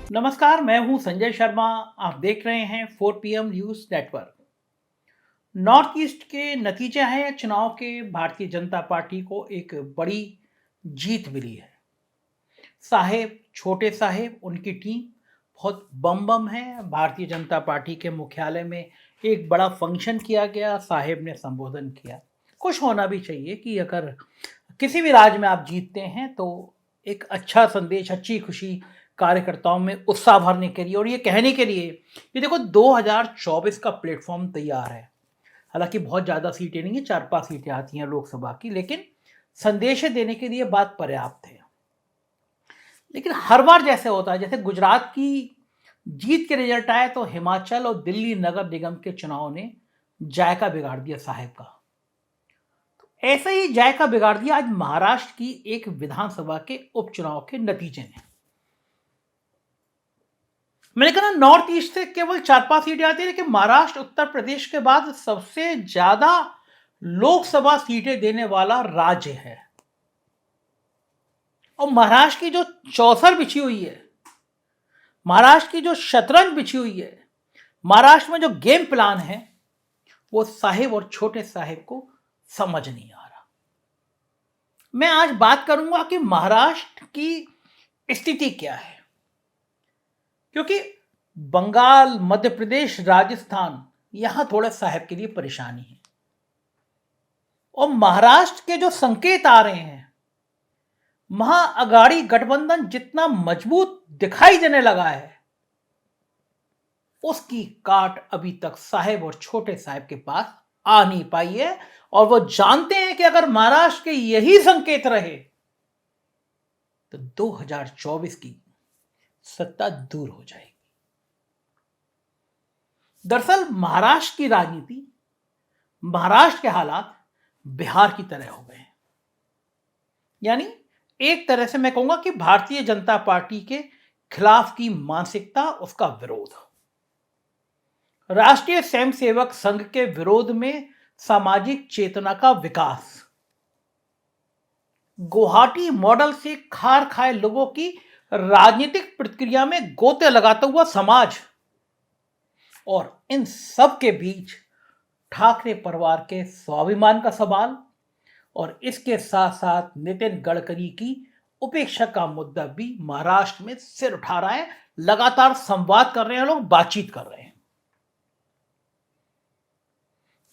नमस्कार, मैं हूं संजय शर्मा। आप देख रहे हैं 4 PM news network. North east के नतीजे हैं चुनाव के। भारतीय जनता पार्टी को एक बड़ी जीत मिली है। साहेब, छोटे साहेब, उनकी टीम बहुत बम बम है। भारतीय जनता पार्टी के मुख्यालय में एक बड़ा फंक्शन किया गया। साहेब ने संबोधन किया। खुश होना भी चाहिए कि अगर किसी भी राज्य में आप जीतते हैं तो एक अच्छा संदेश, अच्छी खुशी कार्यकर्ताओं में उत्साह भरने के लिए और ये कहने के लिए कि देखो 2024 का प्लेटफॉर्म तैयार है। हालांकि बहुत ज़्यादा सीटें नहीं है, 4-5 सीटें आती हैं लोकसभा की, लेकिन संदेश देने के लिए बात पर्याप्त है। लेकिन हर बार जैसे होता है, जैसे गुजरात की जीत के रिजल्ट आए तो हिमाचल और दिल्ली नगर निगम के चुनाव ने जायका बिगाड़ दिया साहेब का। ऐसा ही जायका बिगाड़ दिया आज महाराष्ट्र की एक विधानसभा के उपचुनाव के नतीजे ने। मैंने कहा नॉर्थ ईस्ट से केवल 4-5 सीटें आती है, लेकिन महाराष्ट्र उत्तर प्रदेश के बाद सबसे ज्यादा लोकसभा सीटें देने वाला राज्य है। और महाराष्ट्र की जो चौसर बिछी हुई है, महाराष्ट्र की जो शतरंज बिछी हुई है, महाराष्ट्र में जो गेम प्लान है, वो साहेब और छोटे साहेब को समझ नहीं आ रहा। मैं आज बात करूंगा कि महाराष्ट्र की स्थिति क्या है, क्योंकि बंगाल, मध्य प्रदेश, राजस्थान, यहां थोड़ा साहेब के लिए परेशानी है। और महाराष्ट्र के जो संकेत आ रहे हैं, महाअघाड़ी गठबंधन जितना मजबूत दिखाई देने लगा है, उसकी काट अभी तक साहेब और छोटे साहेब के पास आ नहीं पाई है। और वो जानते हैं कि अगर महाराष्ट्र के यही संकेत रहे तो 2024 की सत्ता दूर हो जाएगी। दरअसल महाराष्ट्र की राजनीति, महाराष्ट्र के हालात बिहार की तरह हो गए हैं। यानी एक तरह से मैं कहूंगा कि भारतीय जनता पार्टी के खिलाफ की मानसिकता, उसका विरोध, राष्ट्रीय स्वयंसेवक संघ के विरोध में सामाजिक चेतना का विकास, गुवाहाटी मॉडल से खार खाए लोगों की राजनीतिक प्रतिक्रिया में गोते लगाता हुआ समाज, और इन सब के बीच ठाकरे परिवार के स्वाभिमान का सवाल, और इसके साथ साथ नितिन गडकरी की उपेक्षा का मुद्दा भी महाराष्ट्र में सिर उठा रहा है। लगातार संवाद कर रहे हैं लोग, बातचीत कर रहे हैं।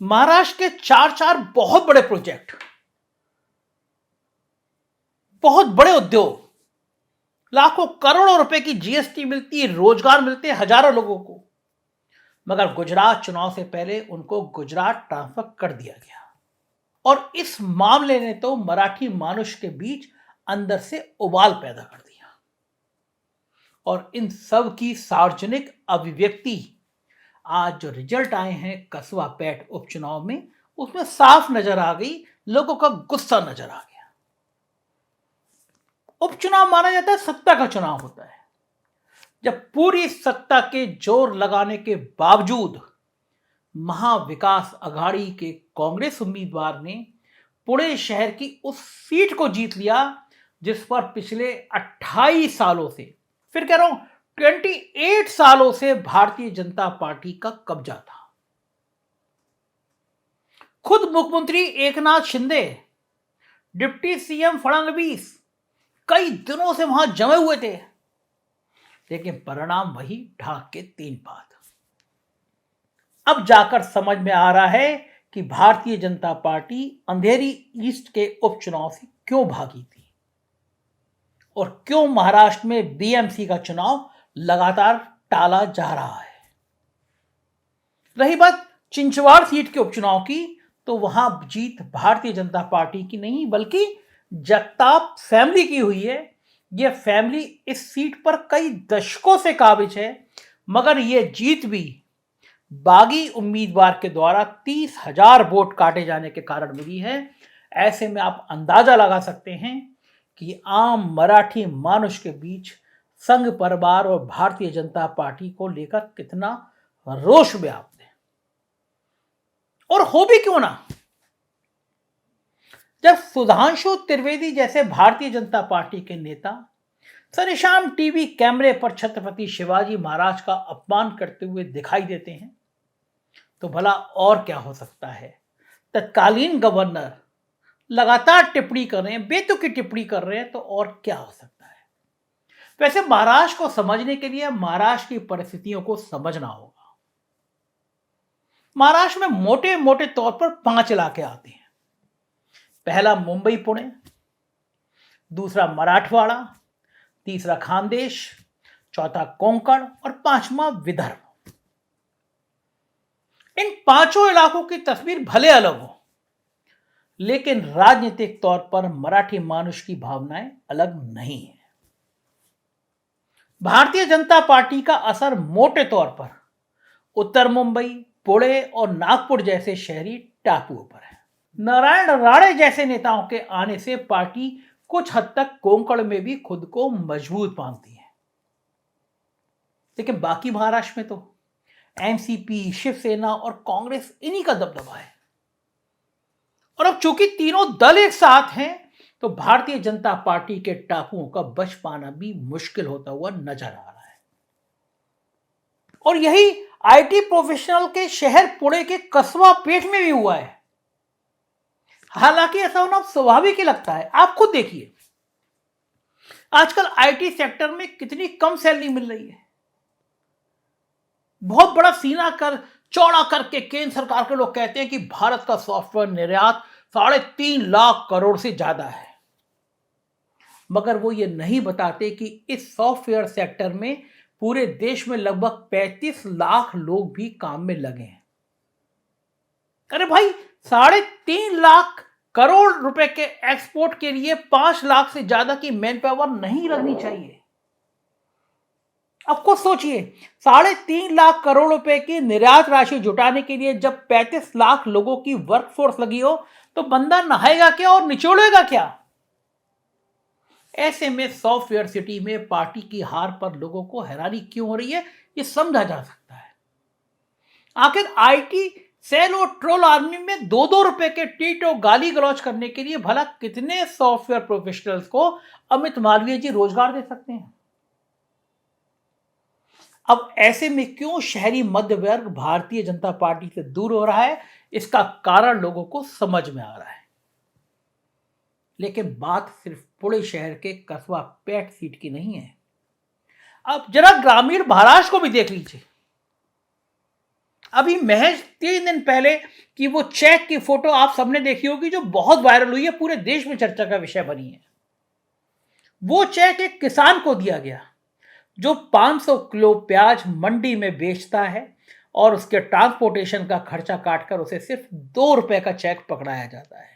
महाराष्ट्र के चार बहुत बड़े प्रोजेक्ट, बहुत बड़े उद्योग, लाखों करोड़ों रुपए की जीएसटी मिलती है, रोजगार मिलते हैं हजारों लोगों को, मगर गुजरात चुनाव से पहले उनको गुजरात ट्रांसफर कर दिया गया। और इस मामले ने तो मराठी मानुष के बीच अंदर से उबाल पैदा कर दिया। और इन सब की सार्वजनिक अभिव्यक्ति आज जो रिजल्ट आए हैं कसबा पैठ उपचुनाव में, उसमें साफ नजर आ गई, लोगों का गुस्सा नजर आ गया। उपचुनाव माना जाता है सत्ता का चुनाव होता है, जब पूरी सत्ता के जोर लगाने के बावजूद महाविकास अघाड़ी के कांग्रेस उम्मीदवार ने पुणे शहर की उस सीट को जीत लिया जिस पर पिछले 28 सालों से, फिर कह रहा हूं 28 सालों से भारतीय जनता पार्टी का कब्जा था। खुद मुख्यमंत्री एकनाथ शिंदे, डिप्टी सीएम फडणवीस कई दिनों से वहां जमे हुए थे, लेकिन परिणाम वही ढाक के 3 बात। अब जाकर समझ में आ रहा है कि भारतीय जनता पार्टी अंधेरी ईस्ट के उपचुनाव से क्यों भागी थी और क्यों महाराष्ट्र में बीएमसी का चुनाव लगातार टाला जा रहा है। रही बात चिंचवाड़ सीट के उपचुनाव की, तो वहां जीत भारतीय जनता पार्टी की नहीं बल्कि जगताप फैमिली की हुई है। यह फैमिली इस सीट पर कई दशकों से काबिज है, मगर यह जीत भी बागी उम्मीदवार के द्वारा 30,000 वोट काटे जाने के कारण मिली है। ऐसे में आप अंदाजा लगा सकते हैं कि आम मराठी मानुष के बीच संघ परिवार और भारतीय जनता पार्टी को लेकर कितना रोष व्याप्त है। और हो भी क्यों ना, जब सुधांशु त्रिवेदी जैसे भारतीय जनता पार्टी के नेता सरेआम टीवी कैमरे पर छत्रपति शिवाजी महाराज का अपमान करते हुए दिखाई देते हैं, तो भला और क्या हो सकता है। तत्कालीन गवर्नर लगातार टिप्पणी कर रहे हैं, बेतुकी टिप्पणी कर रहे हैं, तो और क्या हो सकता है। वैसे महाराष्ट्र को समझने के लिए महाराष्ट्र की परिस्थितियों को समझना होगा। महाराष्ट्र में मोटे मोटे तौर पर 5 इलाके आते हैं। पहला मुंबई पुणे, दूसरा मराठवाड़ा, तीसरा खानदेश, चौथा कोंकण और 5वां विदर्भ। इन 5 इलाकों की तस्वीर भले अलग हो, लेकिन राजनीतिक तौर पर मराठी मानुष की भावनाएं अलग नहीं है। भारतीय जनता पार्टी का असर मोटे तौर पर उत्तर मुंबई, पुणे और नागपुर जैसे शहरी टापुओं पर है। नारायण राणे जैसे नेताओं के आने से पार्टी कुछ हद तक कोंकण में भी खुद को मजबूत मानती है, लेकिन बाकी महाराष्ट्र में तो एनसीपी, शिवसेना और कांग्रेस इन्हीं का दबदबा है। और अब चूंकि तीनों दल एक साथ हैं, तो भारतीय जनता पार्टी के टापुओं का बच पाना भी मुश्किल होता हुआ नजर आ रहा है। और यही आईटी प्रोफेशनल के शहर पुणे के कस्बा पेठ में भी हुआ है। हालांकि ऐसा होना स्वाभाविक ही लगता है। आप खुद देखिए, आजकल आईटी सेक्टर में कितनी कम सैलरी मिल रही है। बहुत बड़ा सीना कर चौड़ा करके केंद्र सरकार के लोग कहते हैं कि भारत का सॉफ्टवेयर निर्यात 3.5 लाख करोड़ से ज्यादा है, मगर वो ये नहीं बताते कि इस सॉफ्टवेयर सेक्टर में पूरे देश में लगभग 35 लाख लोग भी काम में लगे हैं। अरे भाई, 3.5 लाख करोड़ रुपए के एक्सपोर्ट के लिए 5 लाख से ज्यादा की मैन पावर नहीं लगनी चाहिए। अब कुछ सोचिए, 3.5 लाख करोड़ रुपए की निर्यात राशि जुटाने के लिए जब 35 लाख लोगों की वर्कफोर्स लगी हो, तो बंदा नहाएगा क्या और निचोड़ेगा क्या। ऐसे में सॉफ्टवेयर सिटी में पार्टी की हार पर लोगों को हैरानी क्यों हो रही है, यह समझा जा सकता है। आखिर आईटी सेल और ट्रोल आर्मी में 2-2 रुपए के टीटो गाली गलौज करने के लिए भला कितने सॉफ्टवेयर प्रोफेशनल्स को अमित मालवीय जी रोजगार दे सकते हैं। अब ऐसे में क्यों शहरी मध्य वर्ग भारतीय जनता पार्टी से दूर हो रहा है, इसका कारण लोगों को समझ में आ रहा है। लेकिन बात सिर्फ पुणे शहर के कस्बा पेठ सीट की नहीं है। अब जरा ग्रामीण महाराष्ट्र को भी देख लीजिए। अभी महज 3 दिन पहले की वो चेक की फोटो आप सबने देखी होगी, जो बहुत वायरल हुई है, पूरे देश में चर्चा का विषय बनी है। वो चेक एक किसान को दिया गया जो 500 किलो प्याज मंडी में बेचता है, और उसके ट्रांसपोर्टेशन का खर्चा काटकर उसे सिर्फ 2 रुपए का चेक पकड़ाया जाता है।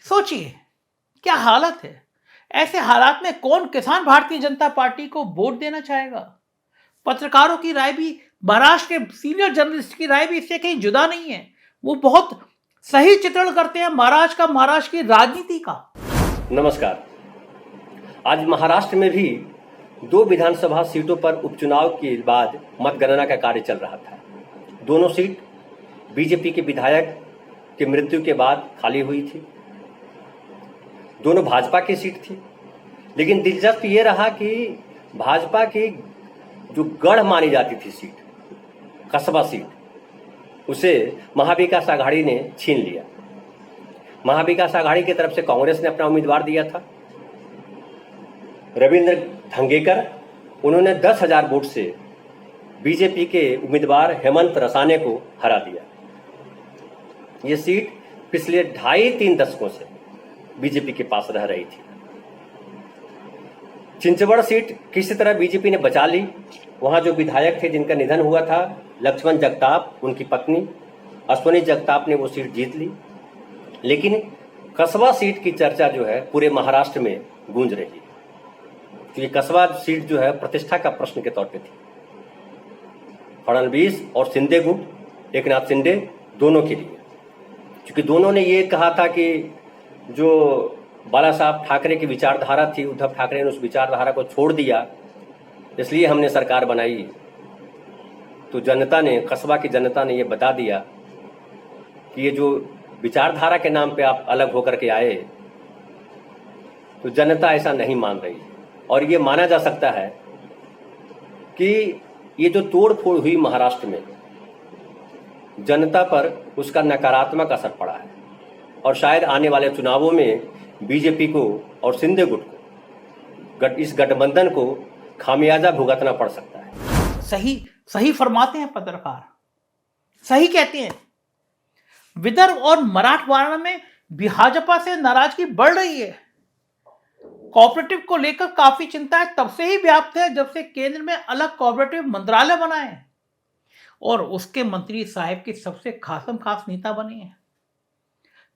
सोचिए क्या हालत है। ऐसे हालात में कौन किसान भारतीय जनता पार्टी को वोट देना चाहेगा। पत्रकारों की राय भी, महाराष्ट्र के सीनियर जर्नलिस्ट की राय भी इससे कहीं जुदा नहीं है। वो बहुत सही चित्रण करते हैं महाराष्ट्र की राजनीति का। नमस्कार। आज महाराष्ट्र में भी 2 विधानसभा सीटों पर उपचुनाव के बाद मतगणना का कार्य चल रहा था। दोनों सीट बीजेपी के विधायक की मृत्यु के बाद खाली हुई थी। दोनों भाजपा की सीट थी, लेकिन दिलचस्प ये रहा कि भाजपा की जो गढ़ मानी जाती थी सीट, कस्बा सीट, उसे महाविकास आघाड़ी ने छीन लिया। महाविकास आघाड़ी की तरफ से कांग्रेस ने अपना उम्मीदवार दिया था, रविंद्र धंगेकर। उन्होंने 10,000 वोट से बीजेपी के उम्मीदवार हेमंत रसाने को हरा दिया। ये सीट पिछले 2.5-3 दशकों से बीजेपी के पास रह रही थी। चिंचवड़ सीट किसी तरह बीजेपी ने बचा ली। वहां जो विधायक थे जिनका निधन हुआ था, लक्ष्मण जगताप, उनकी पत्नी अश्वनी जगताप ने वो सीट जीत ली। लेकिन कस्बा सीट की चर्चा जो है पूरे महाराष्ट्र में गूंज रही है, क्योंकि कस्बा सीट जो है प्रतिष्ठा का प्रश्न के तौर पे थी। फडणवीस और शिंदे गुट, एकनाथ शिंदे, दोनों के लिए, क्योंकि दोनों ने ये कहा था कि जो बाला साहब ठाकरे की विचारधारा थी, उद्धव ठाकरे ने उस विचारधारा को छोड़ दिया, इसलिए हमने सरकार बनाई। तो जनता ने, कस्बा की जनता ने ये बता दिया कि ये जो विचारधारा के नाम पे आप अलग होकर के आए, तो जनता ऐसा नहीं मान रही है और ये माना जा सकता है कि ये जो तोड़ फोड़ हुई महाराष्ट्र में, जनता पर उसका नकारात्मक असर पड़ा है और शायद आने वाले चुनावों में बीजेपी को और शिंदे गुट को, इस गठबंधन को खामियाजा भुगतना पड़ सकता है। सही फरमाते हैं पत्रकार, सही कहते हैं। विदर्भ और मराठवाड़ा में भाजपा से नाराजगी बढ़ रही है। कोऑपरेटिव को लेकर काफी चिंता है, तब से ही व्याप्त है जब से केंद्र में अलग कोऑपरेटिव मंत्रालय बना है और उसके मंत्री साहब की सबसे खासम खास नेता बने हैं,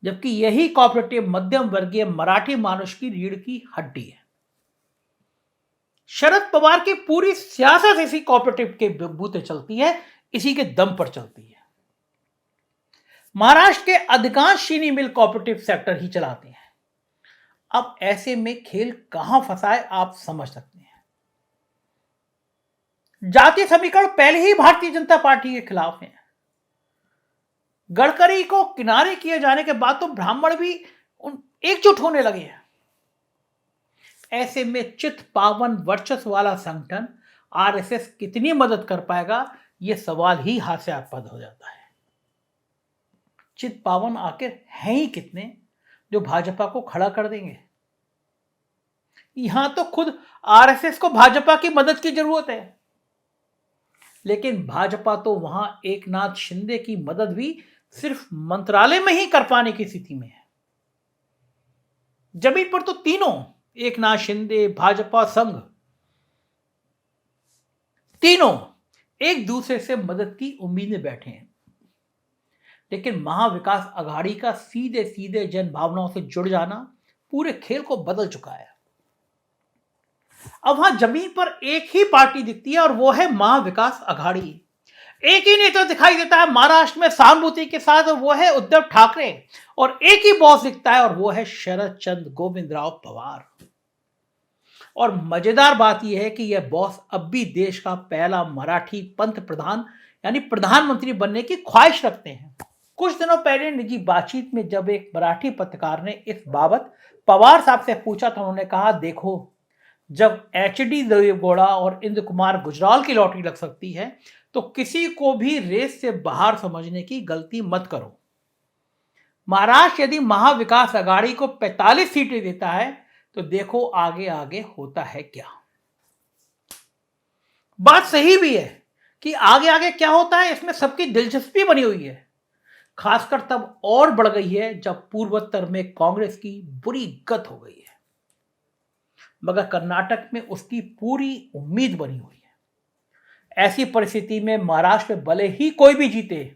जबकि यही कोऑपरेटिव मध्यम वर्गीय मराठी मानुष की रीढ़ की हड्डी है। शरद पवार की पूरी सियासत इसी कोऑपरेटिव के बूते चलती है, इसी के दम पर चलती है। महाराष्ट्र के अधिकांश चीनी मिल कोऑपरेटिव सेक्टर ही चलाते हैं। अब ऐसे में खेल कहां फंसा है आप समझ सकते हैं। जातीय समीकरण पहले ही भारतीय जनता पार्टी के खिलाफ है। गडकरी को किनारे किए जाने के बाद तो ब्राह्मण भी एकजुट होने लगे हैं। ऐसे में चित पावन वर्चस्व वाला संगठन आरएसएस कितनी मदद कर पाएगा, यह सवाल ही हास्यास्पद हो जाता है। चित पावन आखिर हैं ही कितने जो भाजपा को खड़ा कर देंगे। यहां तो खुद आरएसएस को भाजपा की मदद की जरूरत है, लेकिन भाजपा तो वहां एकनाथ शिंदे की मदद भी सिर्फ मंत्रालय में ही कर पाने की स्थिति में है। जमीन पर तो तीनों, एकनाथ शिंदे, भाजपा, संघ, तीनों एक दूसरे से मदद की उम्मीद में बैठे हैं, लेकिन महाविकास अघाड़ी का सीधे सीधे जन भावनाओं से जुड़ जाना पूरे खेल को बदल चुका है। अब वहां जमीन पर एक ही पार्टी दिखती है और वो है महाविकास अघाड़ी। एक ही नेता दिखाई देता है महाराष्ट्र में सहानुभूति के साथ, वो है उद्धव ठाकरे, और एक ही बॉस दिखता है और वो है शरद चंद्र गोविंदराव पवार। और मजेदार बात यह है कि यह बॉस अब भी देश का पहला मराठी पंत प्रधान यानी प्रधानमंत्री बनने की ख्वाहिश रखते हैं। कुछ दिनों पहले निजी बातचीत में जब एक मराठी पत्रकार ने इस बाबत पवार साहब से पूछा तो उन्होंने कहा, देखो, जब एचडी देवेगौड़ा और इंद्र कुमार गुजराल की लॉटरी लग सकती है तो किसी को भी रेस से बाहर समझने की गलती मत करो। महाराष्ट्र यदि महाविकास अघाड़ी को 45 सीटें देता है तो देखो आगे आगे होता है क्या। बात सही भी है कि आगे आगे क्या होता है, इसमें सबकी दिलचस्पी बनी हुई है। खासकर तब और बढ़ गई है जब पूर्वोत्तर में कांग्रेस की बुरी गत हो गई है, मगर कर्नाटक में उसकी पूरी उम्मीद बनी हुई है। ऐसी परिस्थिति में महाराष्ट्र में भले ही कोई भी जीते,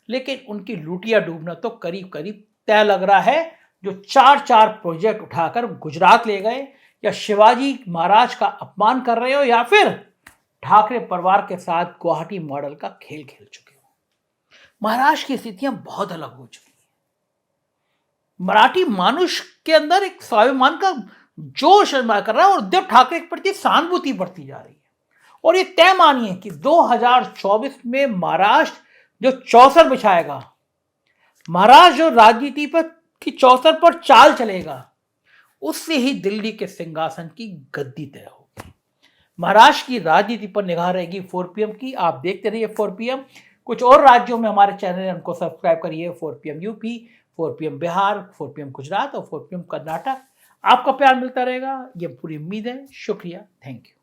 लेकिन उनकी लूटिया डूबना तो करीब करीब तय लग रहा है, जो 4 प्रोजेक्ट उठाकर गुजरात ले गए, या शिवाजी महाराज का अपमान कर रहे हो, या फिर ठाकरे परिवार के साथ गुवाहाटी मॉडल का खेल खेल चुके हो। महाराष्ट्र की स्थितियां बहुत अलग हो चुकी हैं। मराठी मानुष के अंदर एक स्वाभिमान का जोश कर रहा है और उद्धव ठाकरे के प्रति सहानुभूति बढ़ती जा रही है। और ये तय मानिए कि 2024 में महाराष्ट्र जो चौसर बिछाएगा, महाराष्ट्र जो राजनीति पर की चौसर पर चाल चलेगा, उससे ही दिल्ली के सिंहासन की गद्दी तय होगी। महाराष्ट्र की राजनीति पर निगाह रहेगी 4PM की। आप देखते रहिए 4PM। कुछ और राज्यों में हमारे चैनल है, उनको सब्सक्राइब करिए। 4PM UP, 4PM Bihar, 4PM Gujarat और 4PM कर्नाटक। आपका प्यार मिलता रहेगा, ये पूरी उम्मीद है। शुक्रिया, थैंक यू।